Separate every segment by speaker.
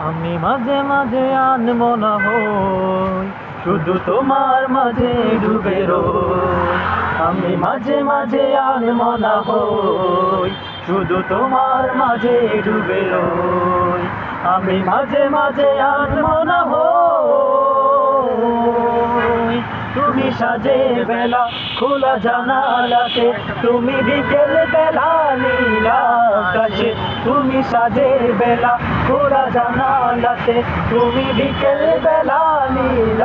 Speaker 1: আমি মাঝে মাঝে আনমনা হই, শুধু তোমার মাঝে ডুবে রই। আমি মাঝে মাঝে আনমনা হই, শুধু তোমার মাঝে ডুবে রই। আমি মাঝে মাঝে আনমনা হই, তুমি সাজের বেলা খোলা জানালাতে, তুমি বিকেল বেলা নীল আকাশে। তুমি সাজের বেলা খোলা জানালাতে, তুমি বিকেল বেলা নীল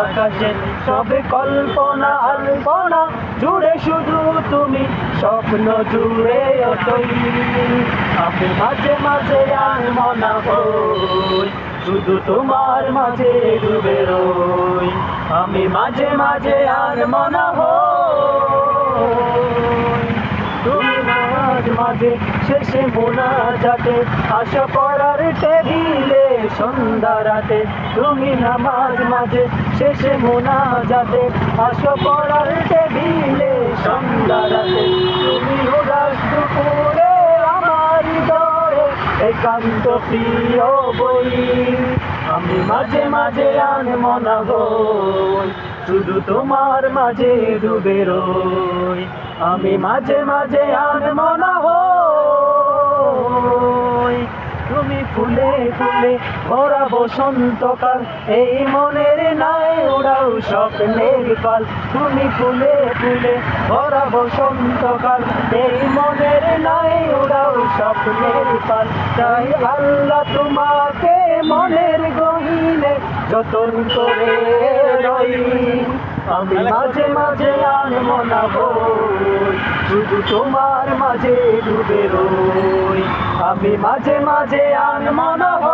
Speaker 1: আকাশে। সবে কল্পনা আলপনা জুড়ে শুধু তুমি, স্বপ্ন জুড়ে অটই। আমি মাঝে মাঝে আনমনা হই, শুধু তোমার মাঝে ডুবে রই। আমি মাঝে মাঝে আনমনা হই, তুমি মাঝে মাঝে শেষে মোনাজাতে, আশা পড়ার টেবিলে সন্ধ্যা রাতে। তুমি নামাজ মাঝে শেষে মোনাজাতে, আশা পড়ার টেবিলে সন্ধ্যা রাতে। তুমি উদাস দুপুরে আমার হৃদয়ে একান্ত প্রিয় বই। আমি মাঝে মাঝে আনমনা হই, শুধু তোমার মাঝে ডুবে রই। আমি মাঝে মাঝে আনমনা হই, তুমি ফুলে ফুলে ভরা বসন্তকাল, এই মনের নাই ওড়াও স্বপ্নের পাল। তুমি ফুলে ফুলে ভরা বসন্তকাল, এই মনের নাই ওড়াও স্বপ্নের পাল। তাই আল্লাহ তোমাকে মনের গহীনে যতন করে রই। আমি মাঝে মাঝে আনমনা হই, শুধু তোমার মাঝে ডুবে রই। আমি মাঝে মাঝে আনমনা হই।